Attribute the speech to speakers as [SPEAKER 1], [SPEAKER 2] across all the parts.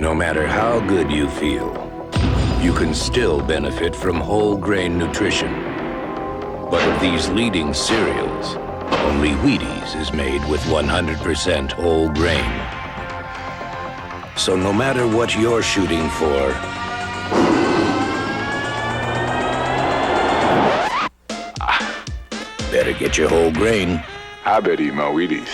[SPEAKER 1] No matter how good you feel, you can still benefit from whole grain nutrition. But of these leading cereals, only Wheaties is made with 100% whole grain. So no matter what you're shooting for, better get your whole grain.
[SPEAKER 2] I bet eat my Wheaties.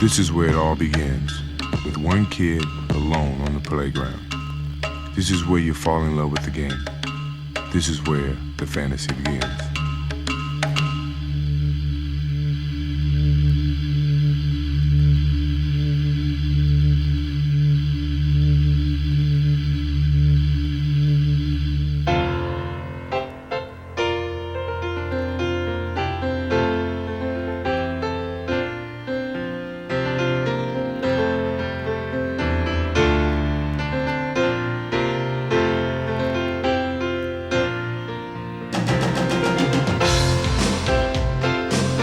[SPEAKER 3] This is where it all begins, with one kid alone on the playground. This is where you fall in love with the game. This is where the fantasy begins.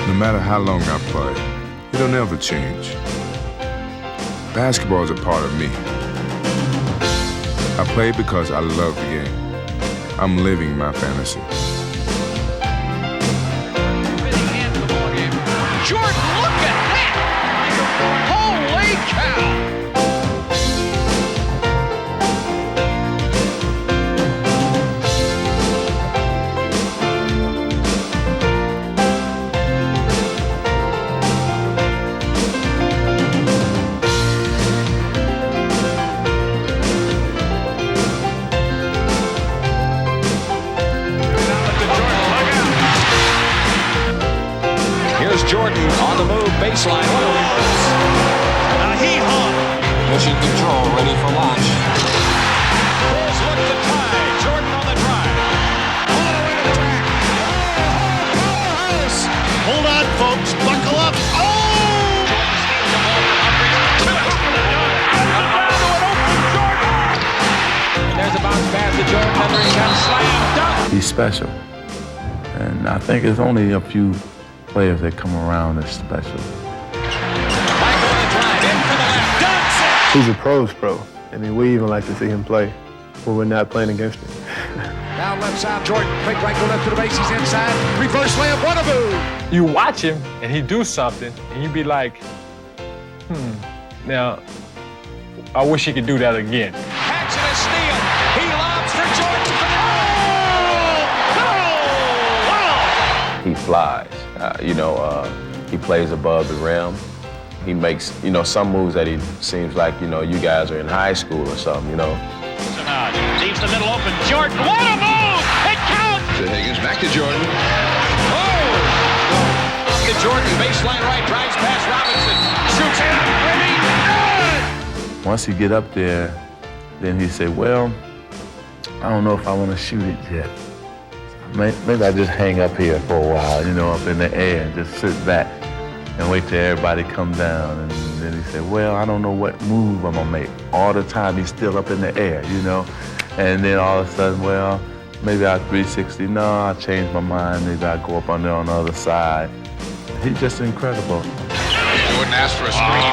[SPEAKER 3] No matter how long I play, it'll never change. Basketball is a part of me. I play because I love the game. I'm living my fantasy.
[SPEAKER 4] Jordan, look at that! Holy cow!
[SPEAKER 5] Jordan on the move, baseline.
[SPEAKER 4] Now he hung.
[SPEAKER 5] Mission control, ready for launch.
[SPEAKER 4] Bulls look to tie. Jordan on the drive. All the way to the rack. Powerhouse. Hold on, folks. Buckle up. Oh!
[SPEAKER 5] There's a bounce pass to Jordan. Under his head, slam, dunk.
[SPEAKER 6] He's special. And I think it's only a few players that come around that's special.
[SPEAKER 4] Michael on the drive, in for the left, dunks it!
[SPEAKER 7] He's a pro's pro. I mean, we even like to see him play when we're not playing against him.
[SPEAKER 4] Now left side, Jordan, quick right, go left to the base, he's inside, reverse layup, what a move!
[SPEAKER 8] You watch him and he do something and you be like, now, I wish he could do that again.
[SPEAKER 4] Paxson a steal, he lobs for Jordan for the...
[SPEAKER 9] He flies. He plays above the rim. He makes, some moves that he seems like, you guys are in high school or something,
[SPEAKER 4] Leaves the middle open, Jordan, what a move! It counts!
[SPEAKER 2] To Higgins, back to Jordan.
[SPEAKER 4] Oh! To Jordan, baseline right, drives past Robinson, shoots it, ready, good!
[SPEAKER 6] Once he get up there, then he say, well, I don't know if I want to shoot it yet. Maybe I just hang up here for a while, up in the air and just sit back and wait till everybody come down. And then he said, well, I don't know what move I'm gonna make. All the time he's still up in the air, And then all of a sudden, well, maybe I'll 360. No, I'll change my mind. Maybe I'll go up on there on the other side. He's just incredible.
[SPEAKER 2] Jordan asked for a screen.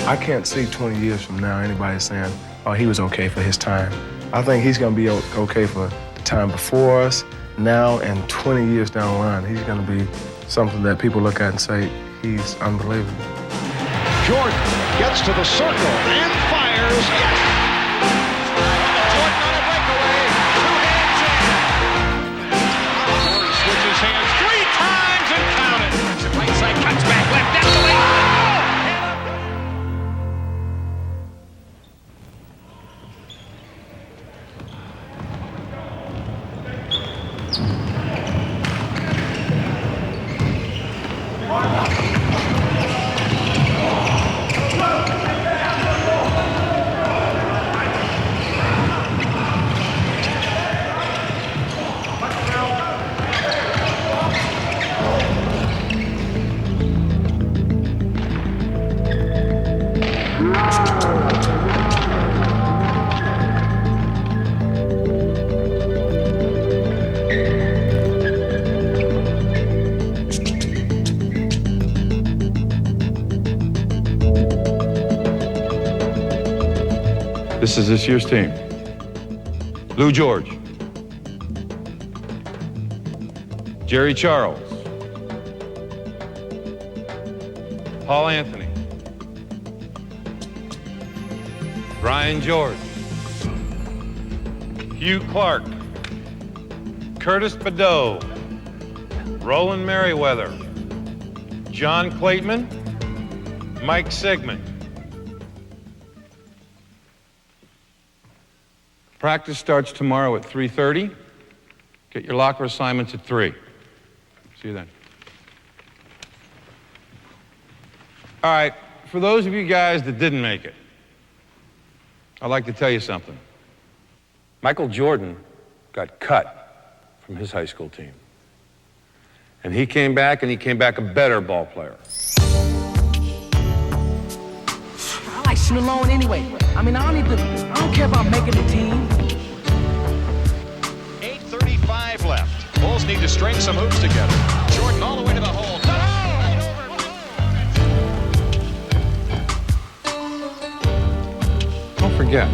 [SPEAKER 7] I can't see 20 years from now anybody saying, oh, he was okay for his time. I think he's going to be okay for the time before us, now, and 20 years down the line. He's going to be something that people look at and say, he's unbelievable.
[SPEAKER 4] Jordan gets to the circle and fires. Yes! Jordan on a breakaway. Two hands in. Jordan switches hands 3 times and counted. To right side, cuts back left, down the lane.
[SPEAKER 10] This is this year's team. Lou George. Jerry Charles. Paul Anthony. Brian George. Hugh Clark. Curtis Badeau. Roland Merriweather. John Clayton. Mike Sigmund. Practice starts tomorrow at 3:30. Get your locker assignments at 3. See you then. All right, for those of you guys that didn't make it, I'd like to tell you something. Michael Jordan got cut from his high school team. And he came back a better ball player.
[SPEAKER 11] I like shooting alone anyway. I mean, I don't care about making the team.
[SPEAKER 4] 8:35 left. Bulls need to string some hoops together. Jordan all the way to the hole.
[SPEAKER 10] Don't forget,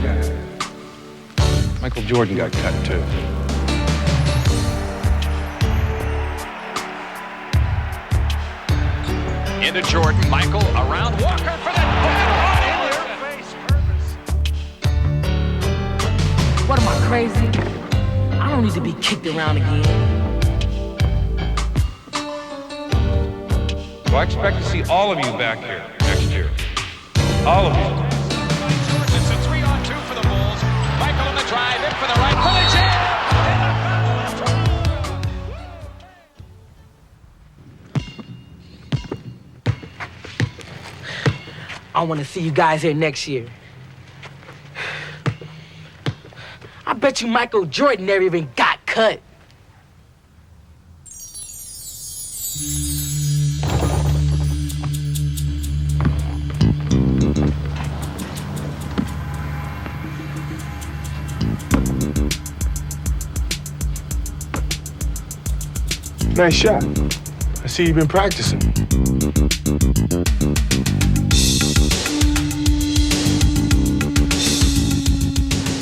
[SPEAKER 10] Michael Jordan got cut too.
[SPEAKER 4] Into Jordan. Michael around Walker for the
[SPEAKER 11] What am I, crazy? I don't need to be kicked around again.
[SPEAKER 10] So I expect to see all of you back here next year. All of you.
[SPEAKER 4] It's a 3-on-2 for the Bulls. Michael on the drive, in for the right, for the jam!
[SPEAKER 11] I want to see you guys here next year. I bet you Michael Jordan never even got cut.
[SPEAKER 7] Nice shot. I see you've been practicing.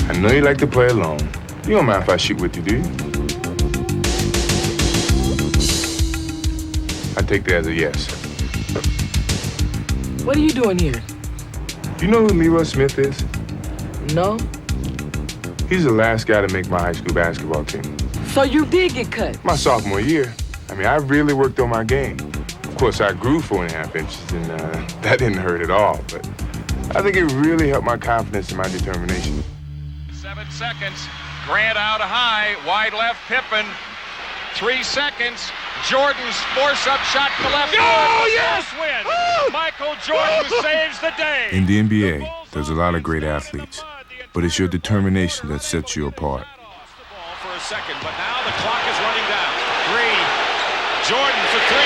[SPEAKER 3] I know you like to play alone. You don't mind if I shoot with you, do you? I take that as a yes.
[SPEAKER 11] What are you doing here?
[SPEAKER 3] You know who Leroy Smith is?
[SPEAKER 11] No?
[SPEAKER 3] He's the last guy to make my high school basketball team.
[SPEAKER 11] So you did get cut?
[SPEAKER 3] My sophomore year. I mean, I really worked on my game. Of course, I grew 4.5 inches, and that didn't hurt at all. But I think it really helped my confidence and my determination.
[SPEAKER 4] 7 seconds. Grant out high. Wide left, Pippen. 3 seconds. Jordan's force-up shot to the left. Oh, yes! Win. Michael Jordan saves the day.
[SPEAKER 3] In the NBA, there's a lot of great athletes, but it's your determination that sets you apart.
[SPEAKER 4] For a second, but now the clock is running down. 3. Jordan for 3.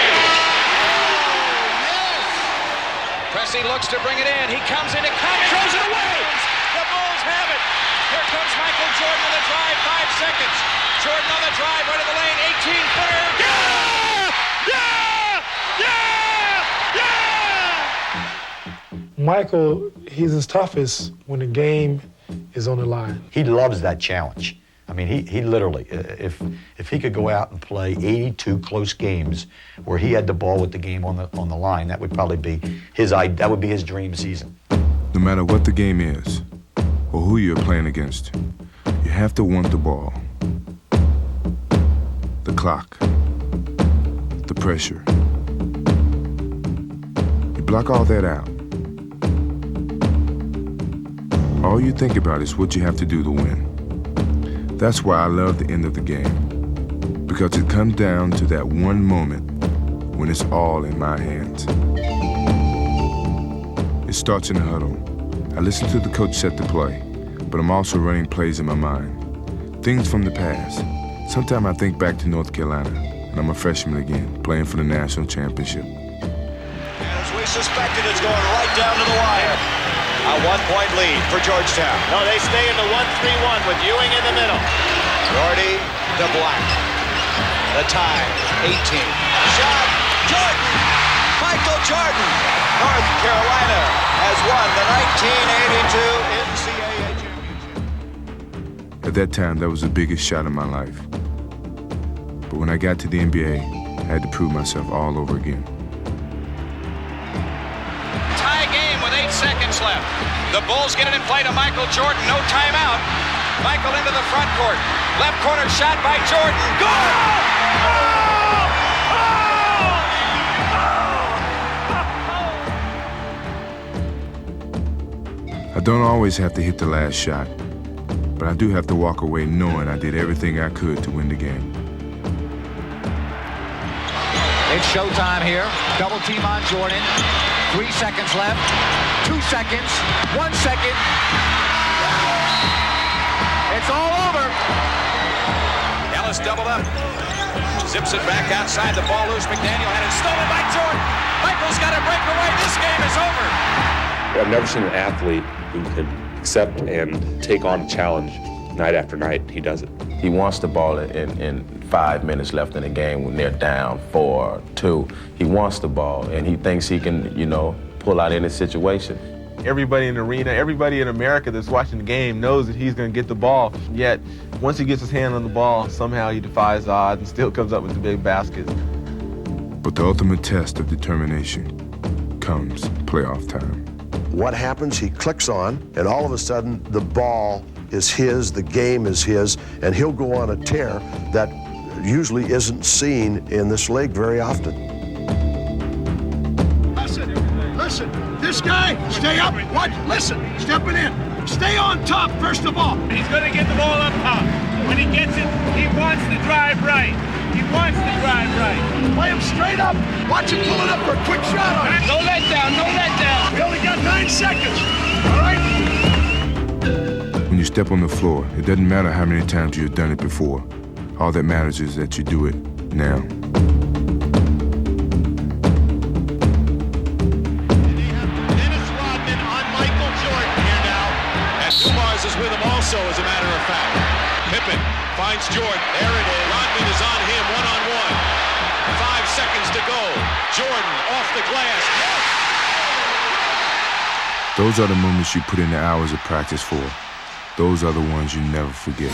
[SPEAKER 4] Pressey looks to bring it in. He comes in, it comes, throws it away. The Bulls have it. Here comes Michael Jordan on the drive, 5 seconds. Jordan on the drive, right of the lane, 18-footer. Yeah! Yeah! Yeah! Yeah!
[SPEAKER 12] Michael, he's his toughest when the game is on the line.
[SPEAKER 13] He loves that challenge. I mean, he literally, if he could go out and play 82 close games where he had the ball with the game on the line, that would probably be his dream season.
[SPEAKER 3] No matter what the game is or who you're playing against, you have to want the ball, the clock, the pressure. You block all that out. All you think about is what you have to do to win. That's why I love the end of the game, because it comes down to that one moment when it's all in my hands. It starts in the huddle. I listen to the coach set the play, but I'm also running plays in my mind. Things from the past. Sometimes I think back to North Carolina, and I'm a freshman again, playing for the national championship.
[SPEAKER 4] As we suspected, it's going right down to the wire. A 1-point lead for Georgetown. No, they stay in the 1-3-1 with Ewing in the middle. Gordy to Black. The tie, 18. Shot, Jordan! Michael Jordan! North Carolina has won the 1982 NCAA championship.
[SPEAKER 3] At that time, that was the biggest shot of my life. But when I got to the NBA, I had to prove myself all over again.
[SPEAKER 4] Tie game with 8 seconds left. The Bulls get it in play to Michael Jordan. No timeout. Michael into the front court. Left corner shot by Jordan. Goal!
[SPEAKER 3] I don't always have to hit the last shot, but I do have to walk away knowing I did everything I could to win the game.
[SPEAKER 11] It's showtime here. Double team on Jordan. 3 seconds left. 2 seconds. 1 second. It's all over.
[SPEAKER 4] Ellis doubled up. Zips it back outside. The ball loose. McDaniel had it stolen by Jordan. Michael's got to break away. This game is over.
[SPEAKER 14] I've never seen an athlete who can accept and take on a challenge night after night. He does it.
[SPEAKER 9] He wants the ball in 5 minutes left in the game when they're down 4-2. He wants the ball, and he thinks he can, pull out any situation.
[SPEAKER 7] Everybody in the arena, everybody in America that's watching the game knows that he's going to get the ball. Yet, once he gets his hand on the ball, somehow he defies odds and still comes up with the big baskets.
[SPEAKER 3] But the ultimate test of determination comes playoff time.
[SPEAKER 15] What happens, he clicks on, and all of a sudden, the ball is his, the game is his, and he'll go on a tear that usually isn't seen in this league very often.
[SPEAKER 16] Listen, this guy, stay up, watch, listen, stepping in. Stay on top, first of all.
[SPEAKER 5] He's going to get the ball up top. When he gets it, he wants to drive right. He wants to drive right.
[SPEAKER 16] Play him straight up. Watch him pull it up for a quick shot on it.
[SPEAKER 5] No letdown, no letdown.
[SPEAKER 16] We only got 9 seconds, all right?
[SPEAKER 3] When you step on the floor, it doesn't matter how many times you've done it before. All that matters is that you do it now.
[SPEAKER 4] Is with him also, as a matter of fact. Pippen finds Jordan. There it is. Rodman is on him, one-on-one. 5 seconds to go. Jordan off the glass. Yes!
[SPEAKER 3] Those are the moments you put in the hours of practice for. Those are the ones you never forget.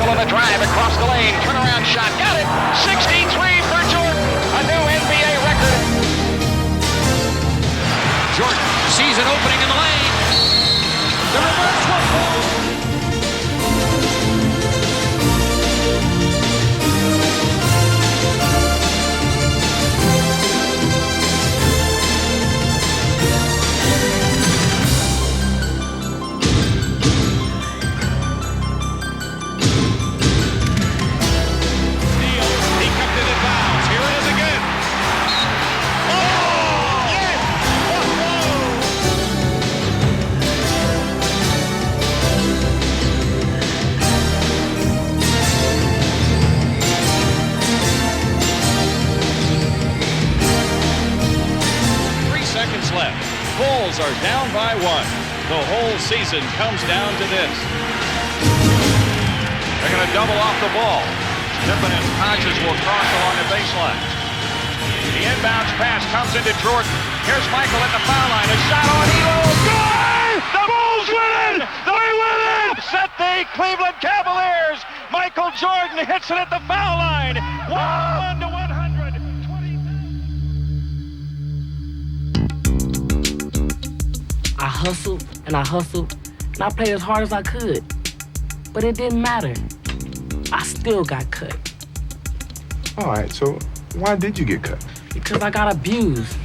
[SPEAKER 4] On the drive across the lane, turnaround shot, got it, 63 for Jordan, a new NBA record. Jordan sees an opening in the lane. The reverse one. Bulls are down by 1. The whole season comes down to this. They're going to double off the ball. Tippin and Hodges will cross along the baseline. The inbounds pass comes into Jordan. Here's Michael at the foul line. A shot on Elo. Good! The Bulls win it! They win it! Set the Cleveland Cavaliers. Michael Jordan hits it at the foul line. 1 to 100.
[SPEAKER 17] I hustled and I hustled and I played as hard as I could. But it didn't matter. I still got cut.
[SPEAKER 3] All right, so why did you get cut?
[SPEAKER 17] Because I got abused.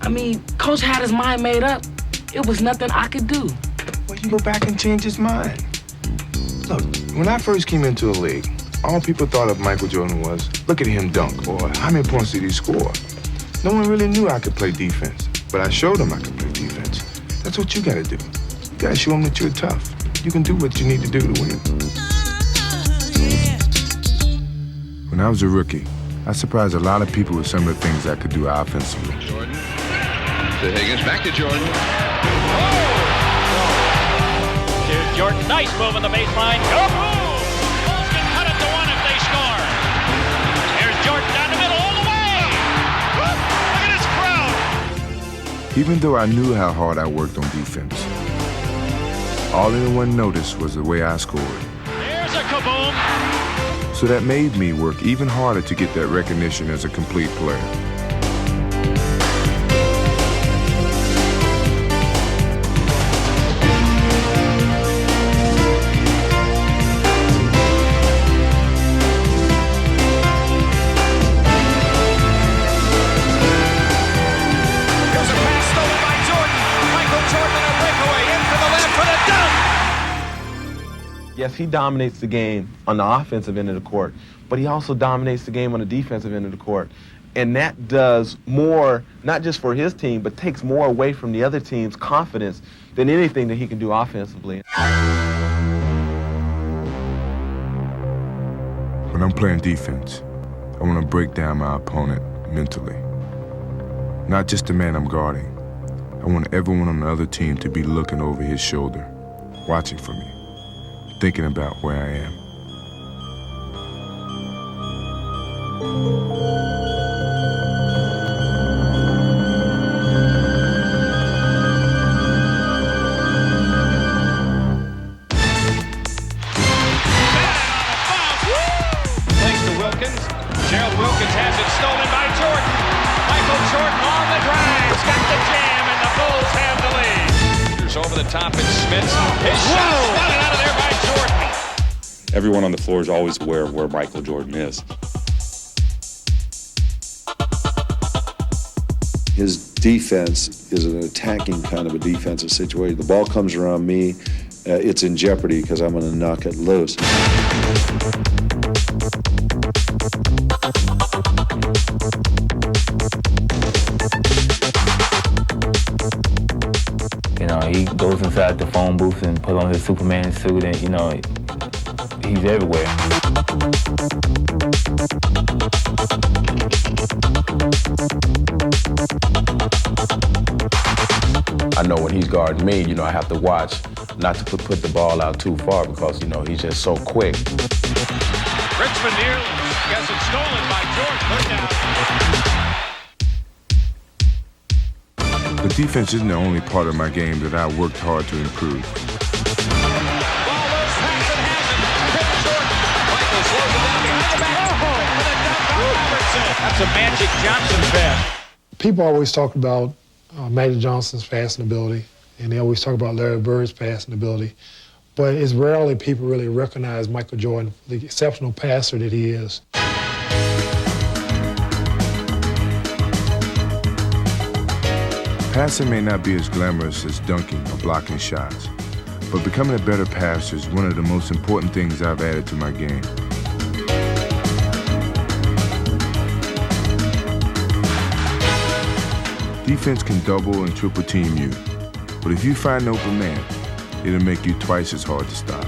[SPEAKER 17] I mean, Coach had his mind made up. It was nothing I could do.
[SPEAKER 3] Well, you go back and change his mind. Look, when I first came into the league, all people thought of Michael Jordan was, look at him dunk, or how many points did he score? No one really knew I could play defense, but I showed them I could play defense. That's what you gotta do. You gotta show them that you're tough. You can do what you need to do to win. When I was a rookie, I surprised a lot of people with some of the things I could do offensively.
[SPEAKER 4] Jordan to Higgins, back to Jordan.
[SPEAKER 11] To Jordan, nice move on the baseline. Go! Bulls can cut it to 1 if they score. Here's Jordan down the middle all the way. Look at this crowd.
[SPEAKER 3] Even though I knew how hard I worked on defense, all anyone noticed was the way I scored.
[SPEAKER 11] There's a kaboom.
[SPEAKER 3] So that made me work even harder to get that recognition as a complete player.
[SPEAKER 9] Yes, he dominates the game on the offensive end of the court, but he also dominates the game on the defensive end of the court. And that does more, not just for his team, but takes more away from the other team's confidence than anything that he can do offensively.
[SPEAKER 3] When I'm playing defense, I want to break down my opponent mentally. Not just the man I'm guarding. I want everyone on the other team to be looking over his shoulder, watching for me, thinking about where I am.
[SPEAKER 4] Thanks to Wilkins. Gerald Wilkins has it stolen by Jordan. Michael Jordan on the drive. He's got the jam, and the Bulls have the lead. Here's over the top, and Smith. His shot spotted out of there by Jordan.
[SPEAKER 14] Everyone on the floor is always aware of where Michael Jordan is.
[SPEAKER 18] His defense is an attacking kind of a defensive situation. The ball comes around me, it's in jeopardy because I'm going to knock it loose.
[SPEAKER 6] You know, he goes inside the phone booth and put on his Superman suit, and you know, he's everywhere.
[SPEAKER 9] I know when he's guarding me, you know, I have to watch not to put the ball out too far because, you know, he's just so quick.
[SPEAKER 4] Richmond nearly gets it stolen by Jordan. Look now.
[SPEAKER 3] The defense isn't the only part of my game that I worked hard to improve.
[SPEAKER 4] That's a Magic Johnson pass.
[SPEAKER 12] People always talk about Magic Johnson's passing ability, and they always talk about Larry Bird's passing ability, but it's rarely people really recognize Michael Jordan, the exceptional passer that he is.
[SPEAKER 3] Passing may not be as glamorous as dunking or blocking shots, but becoming a better passer is one of the most important things I've added to my game. Defense can double and triple team you, but if you find an open man, it'll make you twice as hard to stop.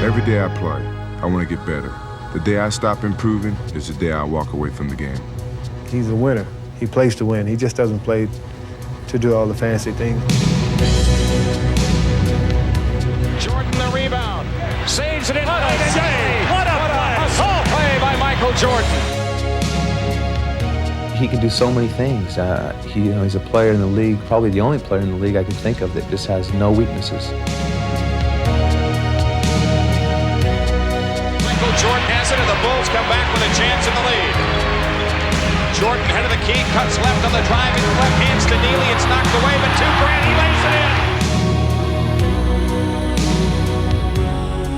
[SPEAKER 3] Every day I play, I want to get better. The day I stop improving is the day I walk away from the game.
[SPEAKER 7] He's a winner. He plays to win. He just doesn't play to do all the fancy things.
[SPEAKER 4] Jordan the rebound. Saves it in. What a save! What a play! Hustle play by Michael Jordan.
[SPEAKER 19] He can do so many things. He's a player in the league, probably the only player in the league I can think of that just has no weaknesses.
[SPEAKER 4] Michael Jordan has it, and the Bulls come back with a chance in the lead. Jordan, head of the key, cuts left on the drive, and left hands to Neely. It's knocked away, but 2 grand, he lays it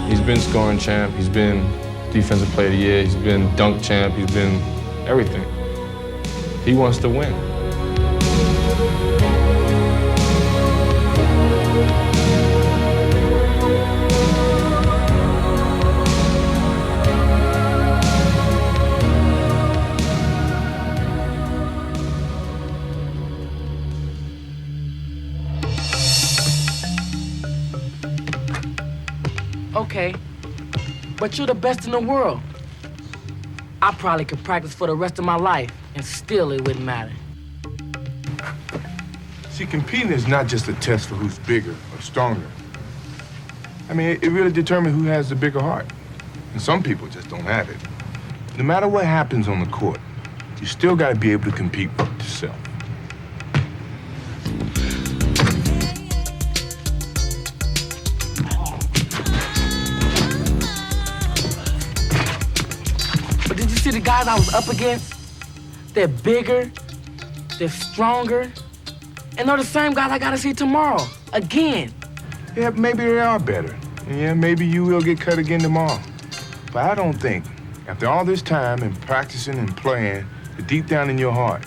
[SPEAKER 4] in.
[SPEAKER 8] He's been scoring champ. He's been defensive player of the year. He's been dunk champ. He's been everything. He wants to win.
[SPEAKER 17] Okay, but you're the best in the world. I probably could practice for the rest of my life, and still it wouldn't matter.
[SPEAKER 3] See, competing is not just a test for who's bigger or stronger. I mean, it really determines who has the bigger heart. And some people just don't have it. No matter what happens on the court, you still got to be able to compete with yourself.
[SPEAKER 17] But did you see the guys I was up against? They're bigger, they're stronger, and they're the same guys I gotta see tomorrow, again.
[SPEAKER 3] Yeah, maybe they are better. And yeah, maybe you will get cut again tomorrow. But I don't think, after all this time and practicing and playing, that deep down in your heart,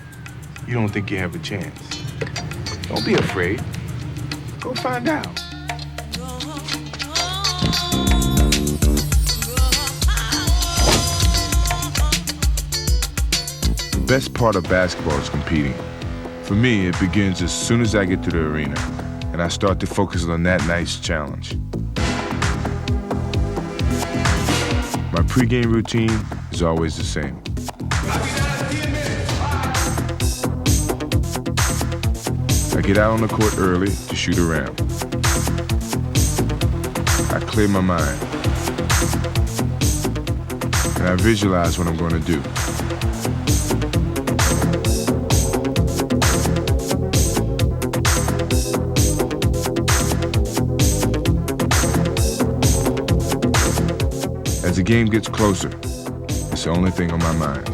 [SPEAKER 3] you don't think you have a chance. Don't be afraid. Go find out. The best part of basketball is competing. For me, it begins as soon as I get to the arena, and I start to focus on that night's challenge. My pregame routine is always the same. I get out on the court early to shoot around. I clear my mind, and I visualize what I'm going to do. As the game gets closer, it's the only thing on my mind.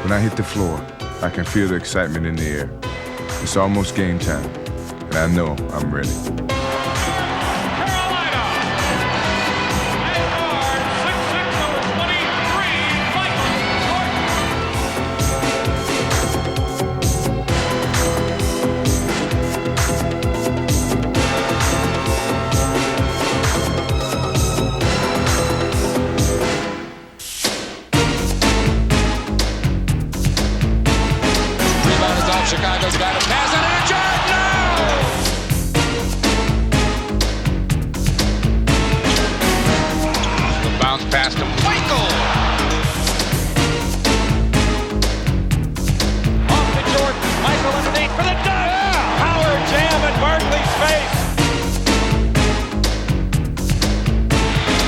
[SPEAKER 3] When I hit the floor, I can feel the excitement in the air. It's almost game time, and I know I'm ready.
[SPEAKER 4] Chicago's got a pass on it, and Jordan, no! The bounce pass to Michael! Off to Jordan, Michael underneath for the dunk! Yeah. Power jam at Barkley's face!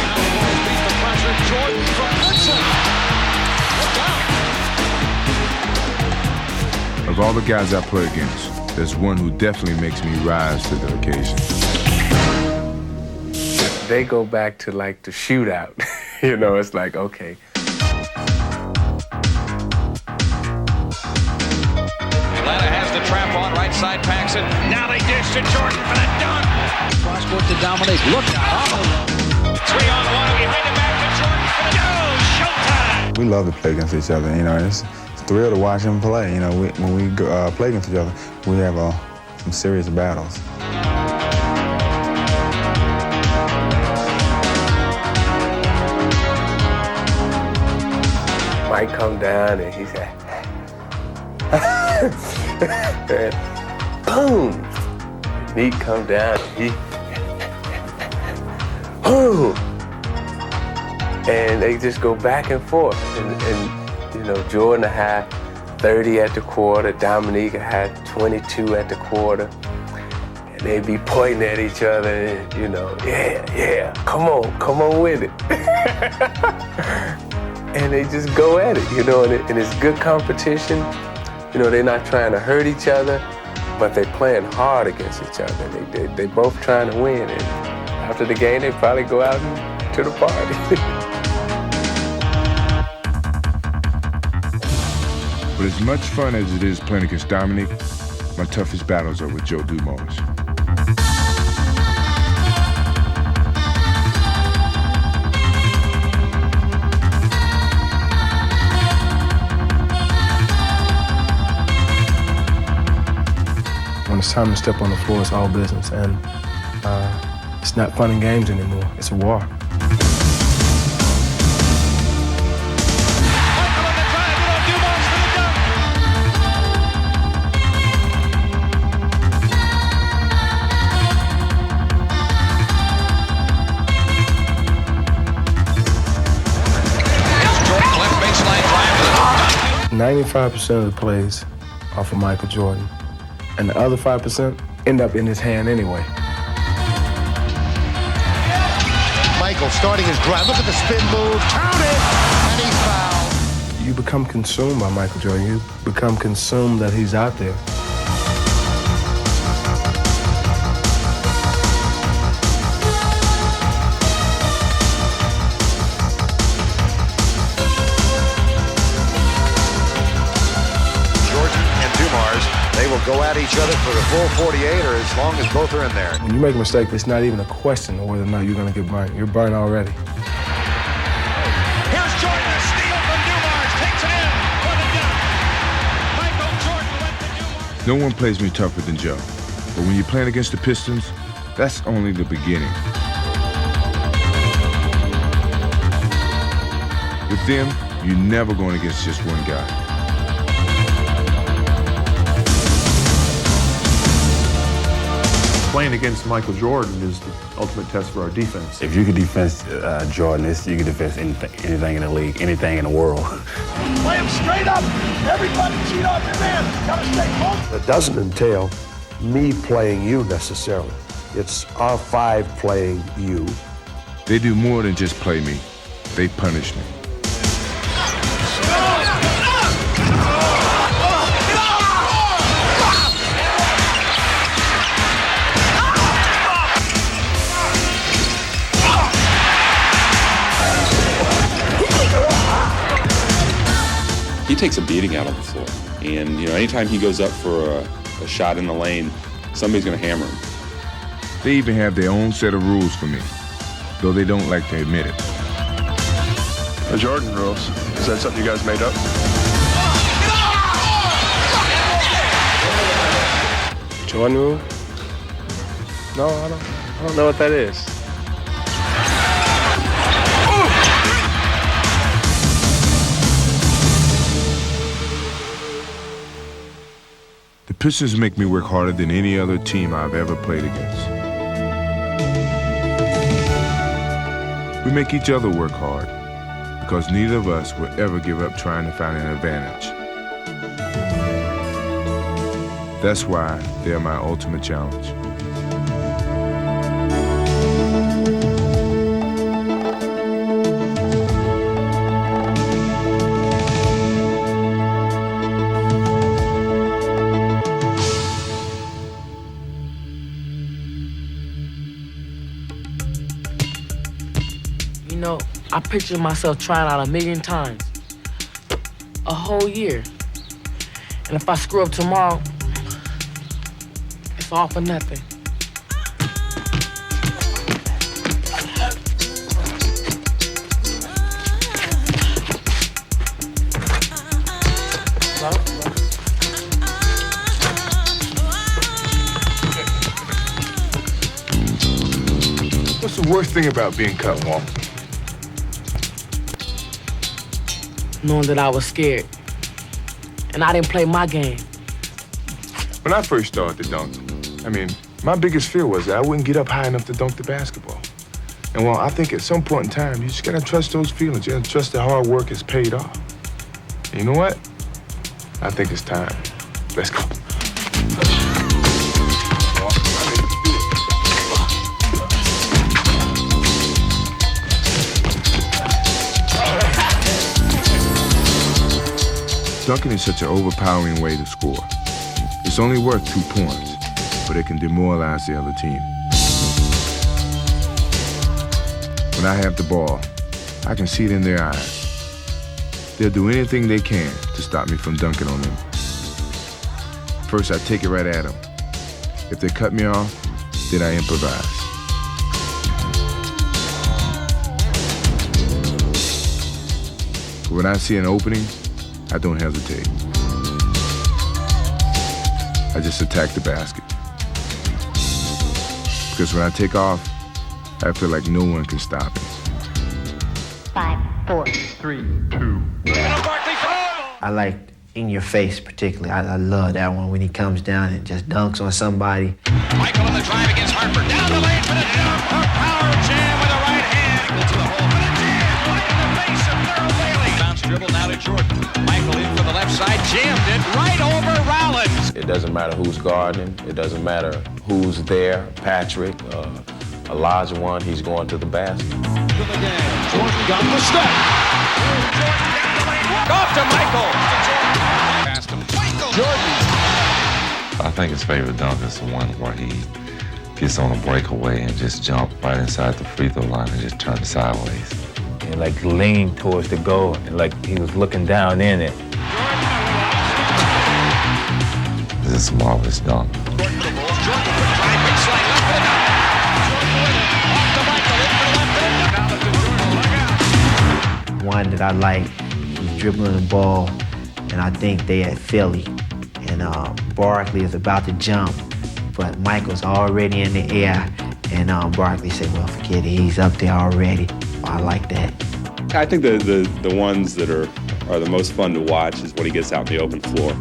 [SPEAKER 4] Now the Bulls beat the pressure, Jordan from Hudson! Look out!
[SPEAKER 3] Of all the guys I play against, there's one who definitely makes me rise to the occasion.
[SPEAKER 20] They go back to like the shootout. You know, it's like, okay.
[SPEAKER 4] Atlanta has the trap on, right side packs it. Now they dish to Jordan for the dunk. Cross court to dominate. Look out. 3-on-1 behind the back to Jordan for the showtime.
[SPEAKER 21] We love to play against each other. You know, it's a thrill to watch them play. You know, when we play against each other, we have some serious battles.
[SPEAKER 20] Mike come down and he said, and boom. Neat come down and he, boom. And they just go back and forth. And you know, Jordan had 30 at the quarter, Dominique had 22 at the quarter. And they'd be pointing at each other and, you know, yeah, come on with it. And they just go at it, you know, and it's good competition. You know, they're not trying to hurt each other, but they're playing hard against each other. They both trying to win. And after the game, they probably go out to the party.
[SPEAKER 3] But as much fun as it is playing against Dominic, my toughest battles are with Joe Dumars.
[SPEAKER 7] When it's time to step on the floor, it's all business, and it's not fun and games anymore. It's a war.
[SPEAKER 2] Baseline drive to the hoop.
[SPEAKER 7] 95% of the plays are for Michael Jordan, and the other 5% end up in his hand anyway.
[SPEAKER 16] Michael starting his drive. Look at the spin move. Count it, and he's fouled.
[SPEAKER 7] You become consumed by Michael Jordan. You become consumed that he's out there.
[SPEAKER 16] They will go at each other for the full 48 or as long as both are in there.
[SPEAKER 7] When you make a mistake, it's not even a question of whether or not you're going to get burned. You're burned already.
[SPEAKER 4] Here's Jordan, a steal from Dumars, takes it in for the dunk. Michael Jordan went to Dumars.
[SPEAKER 3] No one plays me tougher than Joe. But when you're playing against the Pistons, that's only the beginning. With them, you're never going against just one guy.
[SPEAKER 1] Playing against Michael Jordan is the ultimate test for our defense.
[SPEAKER 22] If you could defense Jordan, you could defense anything in the league, anything in the world.
[SPEAKER 16] Play him straight up. Everybody cheat off your man. Gotta stay close.
[SPEAKER 15] It doesn't entail me playing you necessarily. It's our five playing you.
[SPEAKER 3] They do more than just play me. They punish me.
[SPEAKER 14] He takes a beating out on the floor. And, you know, anytime he goes up for a shot in the lane, somebody's going to hammer him.
[SPEAKER 3] They even have their own set of rules for me, though they don't like to admit it.
[SPEAKER 1] The Jordan rules. Is that something you guys made up?
[SPEAKER 20] Jordan rule? No, I don't know what that is.
[SPEAKER 3] The Pistons make me work harder than any other team I've ever played against. We make each other work hard because neither of us will ever give up trying to find an advantage. That's why they're my ultimate challenge.
[SPEAKER 17] You know, I pictured myself trying out 1,000,000 times. A whole year. And if I screw up tomorrow, it's all for nothing.
[SPEAKER 3] What's the worst thing about being cut, Walt?
[SPEAKER 17] knowing that I was scared. And I didn't play my game.
[SPEAKER 3] When I first started to dunk, my biggest fear was that I wouldn't get up high enough to dunk the basketball. And well, I think at some point in time, you just gotta trust those feelings. You gotta trust that hard work is paid off. And you know what? I think it's time. Let's go. Dunking is such an overpowering way to score. It's only worth 2 points, but it can demoralize the other team. When I have the ball, I can see it in their eyes. They'll do anything they can to stop me from dunking on them. First, I take it right at them. If they cut me off, then I improvise. But when I see an opening, I don't hesitate. I just attack the basket. Because when I take off, I feel like no one can stop me.
[SPEAKER 10] 5, 4, 3, 2.
[SPEAKER 13] I like In Your Face particularly. I love that one when he comes down and just dunks on somebody.
[SPEAKER 2] Michael on the drive against Harper. Down the lane for the jump. A power jam with the right hand. Equal to the hole. For the jam. Right in the face of Merrill Bailey. Bounce dribble now to Jordan. Michael in from the left side. Jammed it right over Rollins.
[SPEAKER 6] It doesn't matter who's guarding. It doesn't matter who's there. Patrick, Elijah one, he's going to the basket.
[SPEAKER 4] Jordan got the step.
[SPEAKER 2] Jordan down the lane. Off to Michael. Past him. Michael.
[SPEAKER 4] Jordan.
[SPEAKER 23] I think his favorite dunk is the one where he gets on a breakaway and just jump right inside the free throw line and just turn it sideways.
[SPEAKER 24] And like leaned towards the goal, and like he was looking down in it.
[SPEAKER 23] This is a marvelous dunk.
[SPEAKER 13] One that I like, he's dribbling the ball, and I think they at Philly. And Barkley is about to jump, but Michael's already in the air. And Barkley said, well, forget it, he's up there already. I like that.
[SPEAKER 14] I think the ones that are the most fun to watch is when he gets out in the open floor.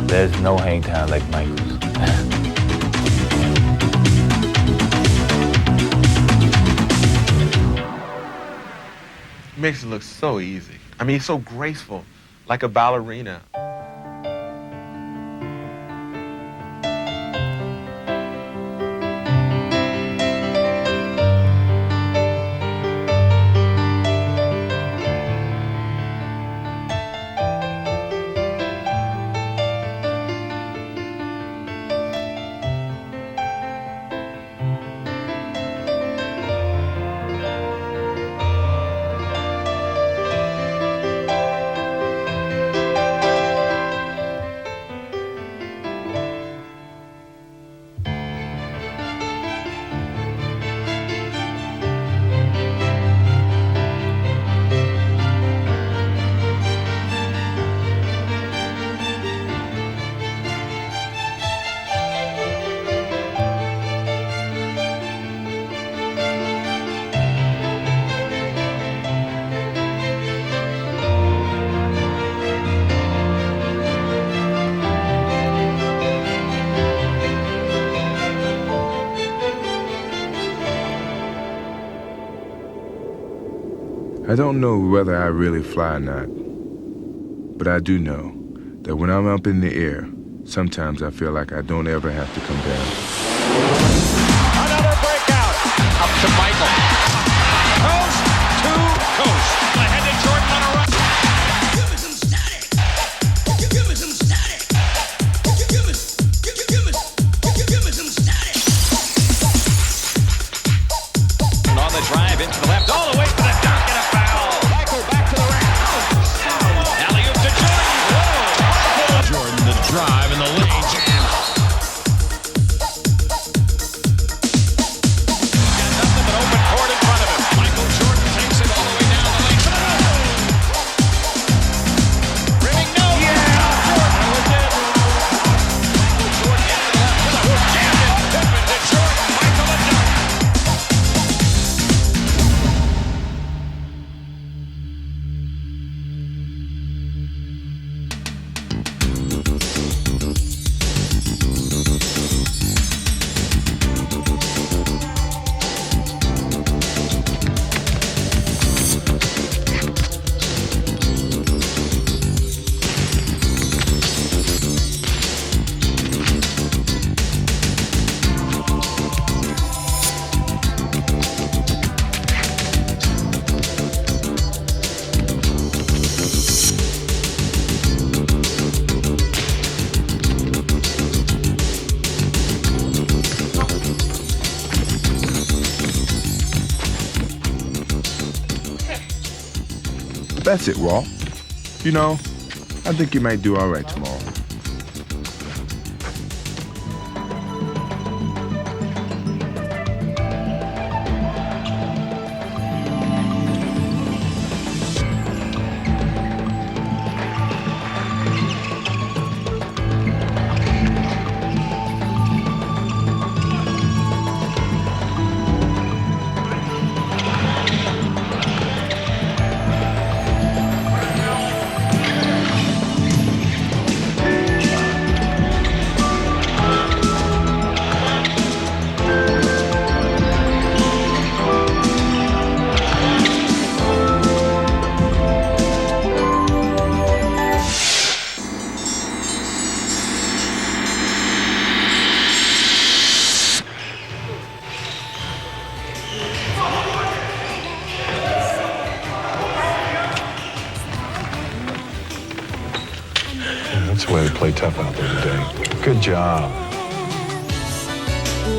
[SPEAKER 24] There's no hang time like Michael's.
[SPEAKER 9] Makes it look so easy. I mean, he's so graceful, like a ballerina.
[SPEAKER 3] I don't know whether I really fly or not, but I do know that when I'm up in the air, sometimes I feel like I don't ever have to come down.
[SPEAKER 2] Another breakout. Up to Michael. Coast to coast. Ahead to Jordan on a run. Give me some static. Give me some static. Give me some static. And on the drive into the left, all the way for the dunk and a foul. Michael back to the rack. Alley-oop to Jordan. Whoa. Jordan the drive in the lane. Jam. Got nothing but open court in front of him. Michael Jordan takes it all the way down the lane.
[SPEAKER 3] That's it, Walt. You know, I think you might do all right tomorrow.
[SPEAKER 21] That's the way to play tough out there today. Good job.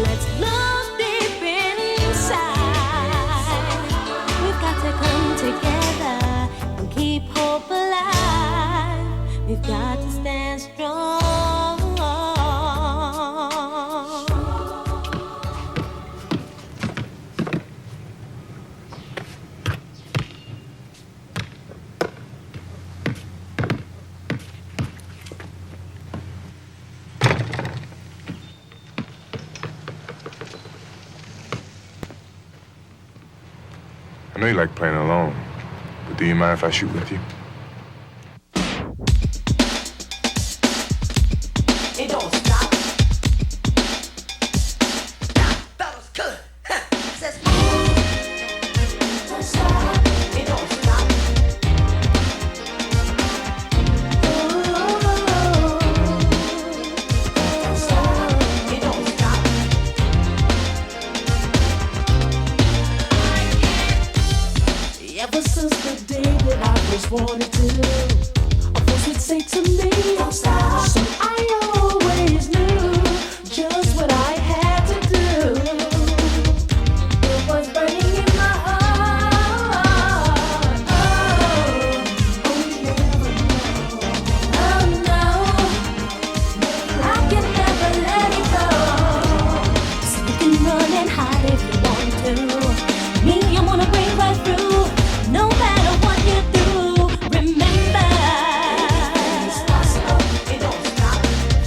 [SPEAKER 5] Let's look deep inside. We've got to come together and keep hope alive. We've got to stand strong.
[SPEAKER 3] I know you like playing alone, but do you mind if I shoot with you?
[SPEAKER 5] It don't stop.
[SPEAKER 11] That was good. Says,
[SPEAKER 5] Don't stop. It don't stop. Don't stop. It don't stop. Ever since the day that I was wanted to, a voice would say to me, don't stop. So I always knew just what I had to do. It was burning in my heart. Oh, you never know. Oh no, I can never let it go. So you can run and hide if you want to. Me, I'm gonna break right through. No matter what you do, remember, it's possible, it don't stop.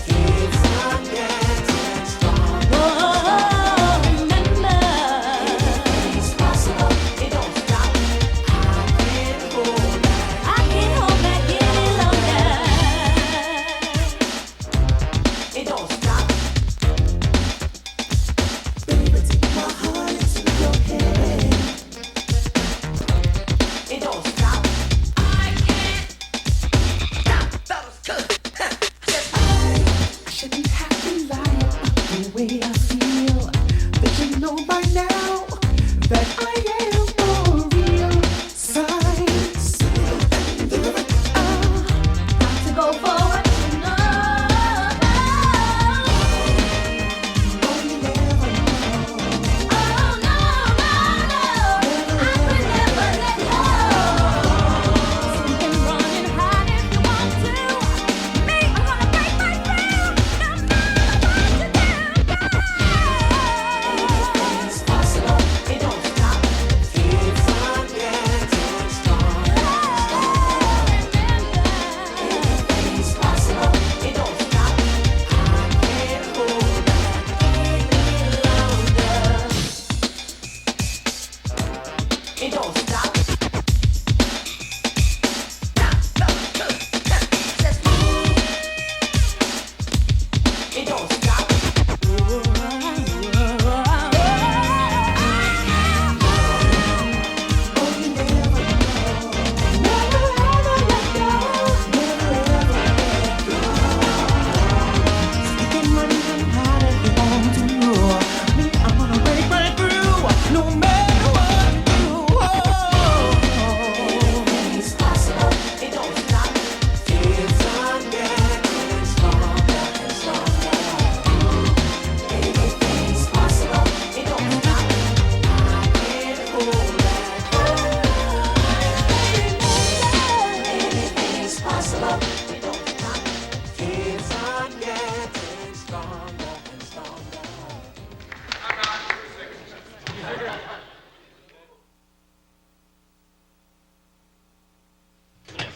[SPEAKER 5] Keeps on getting stronger. Oh, remember, it's possible, it don't stop. I can't hold back any longer. It don't stop. Baby, take my heart into your head. It don't stop. I can't stop. That was good. I shouldn't have to lie about the way I feel. But you know by now that I am for real. Signs. Got to go forward. No. Oh, you never know. Oh, no, no, no. I could never let go. You can run and hide if you want to. Me, I'm gonna break right through. No matter what you do, it's possible.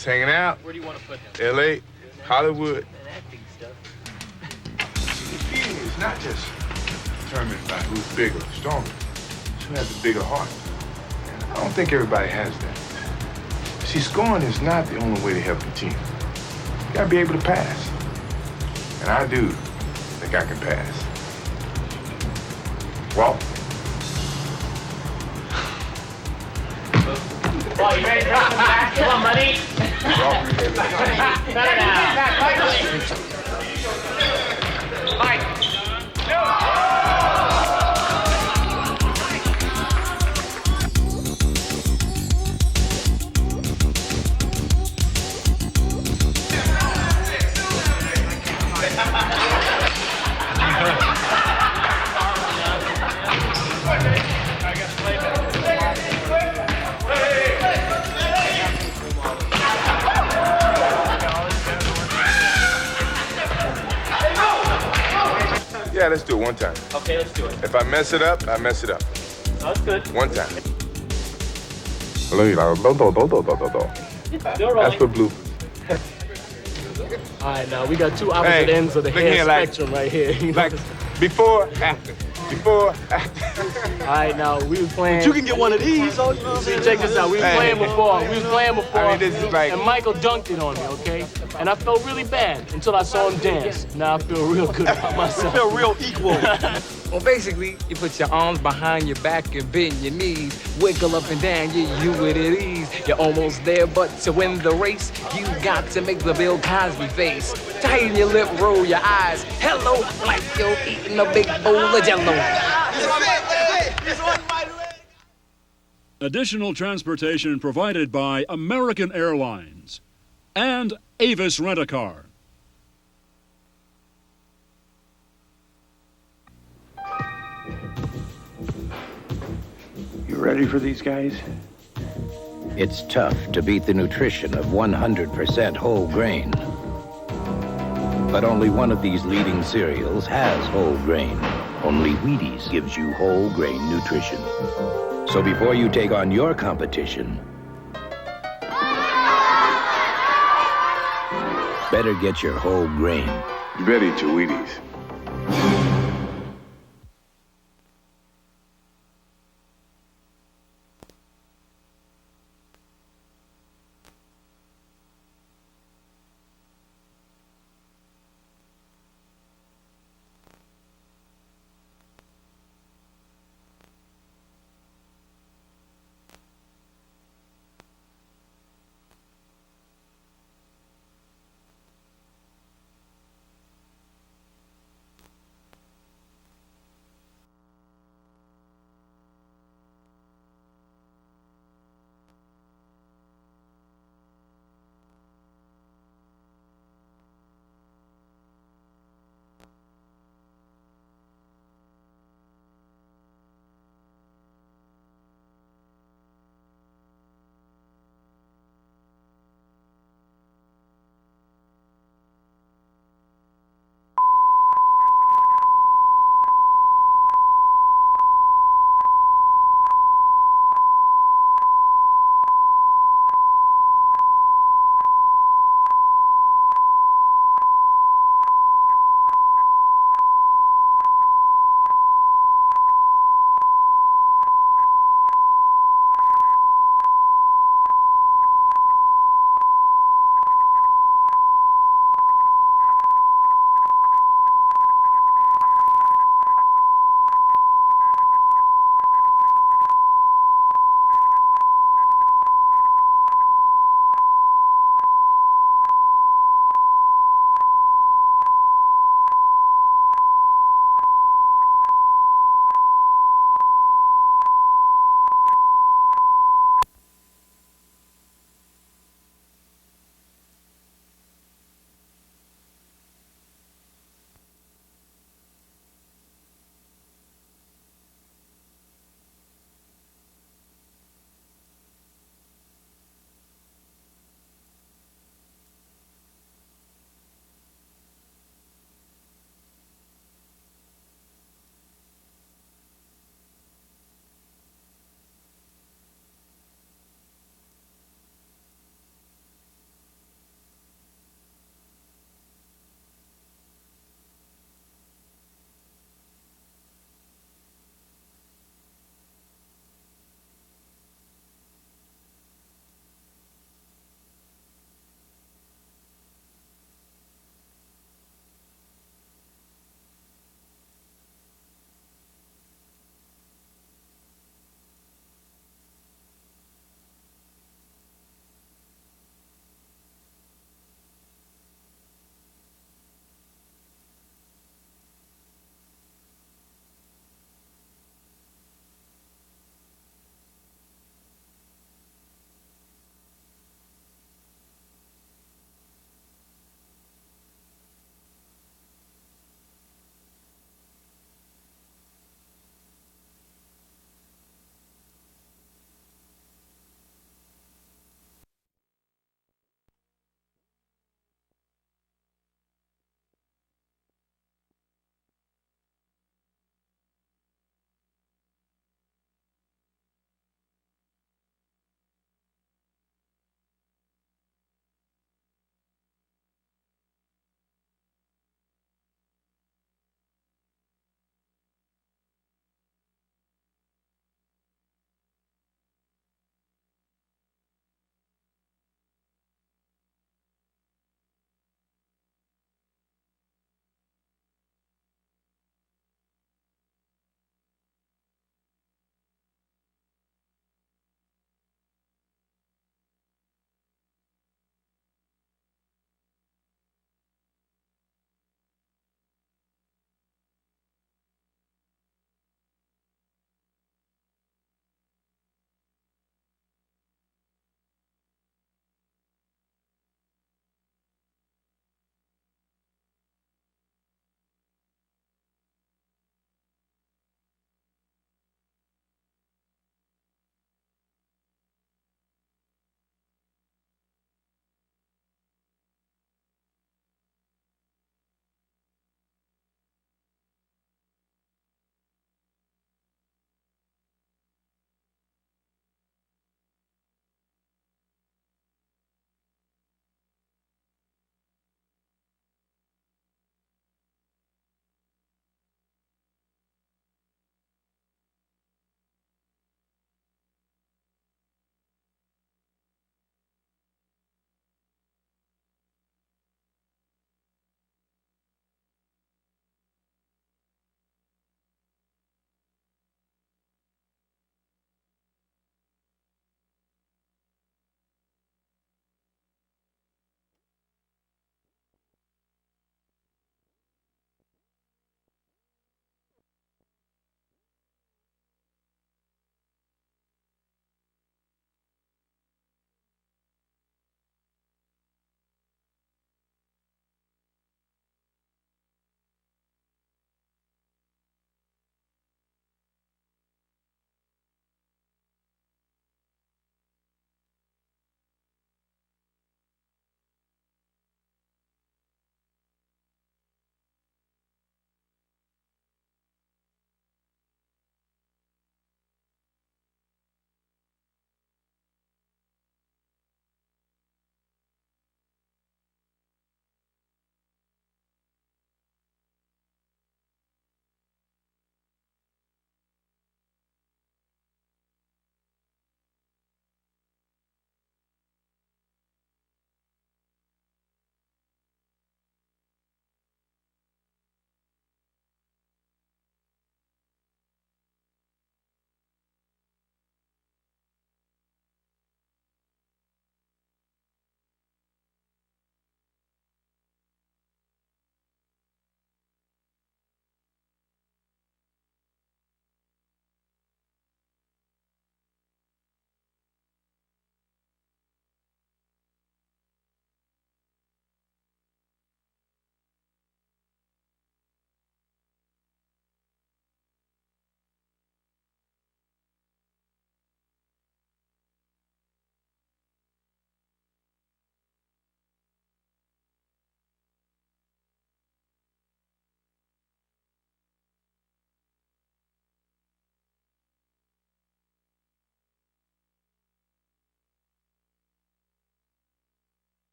[SPEAKER 3] Just hanging out.
[SPEAKER 17] Where do you want to put him?
[SPEAKER 3] L.A., Hollywood.
[SPEAKER 21] Competing is not just determined by who's bigger or stronger. It's who has the bigger heart. And I don't think everybody has that. See, scoring is not the only way to help your team. You gotta be able to pass. And I do think I can pass. Walt.
[SPEAKER 17] Oh, you ready to come back? Come on, buddy. Better now. Mike.
[SPEAKER 3] Yeah, let's do it one time.
[SPEAKER 17] Okay, let's do it.
[SPEAKER 3] If I mess it up, I mess it up.
[SPEAKER 17] That's good.
[SPEAKER 3] One time. That's for bloopers.
[SPEAKER 17] All right, now we got two opposite ends of the hair spectrum right here.
[SPEAKER 3] Like before, after. Before, after.
[SPEAKER 17] All right, now we was playing.
[SPEAKER 16] But you can get one of these. Oh,
[SPEAKER 17] See, check this out. We was playing before.
[SPEAKER 3] I mean, this is like.
[SPEAKER 17] And Michael dunked it on me, okay? And I felt really bad until I saw him dance. Now I feel real good about myself.
[SPEAKER 16] I feel real equal.
[SPEAKER 8] Well, basically, you put your arms behind your back and bend your knees. Wiggle up and down, you with it ease. You're almost there, but to win the race, you got to make the Bill Cosby face. Tighten your lip, roll your eyes. Hello, like you're eating a big bowl of Jell-O.
[SPEAKER 12] Additional transportation provided by American Airlines and Avis Rent-A-Car.
[SPEAKER 18] You ready for these guys?
[SPEAKER 19] It's tough to beat the nutrition of 100% whole grain. But only one of these leading cereals has whole grain. Only Wheaties gives you whole grain nutrition. So before you take on your competition, better get your whole grain.
[SPEAKER 3] You better eat your Wheaties.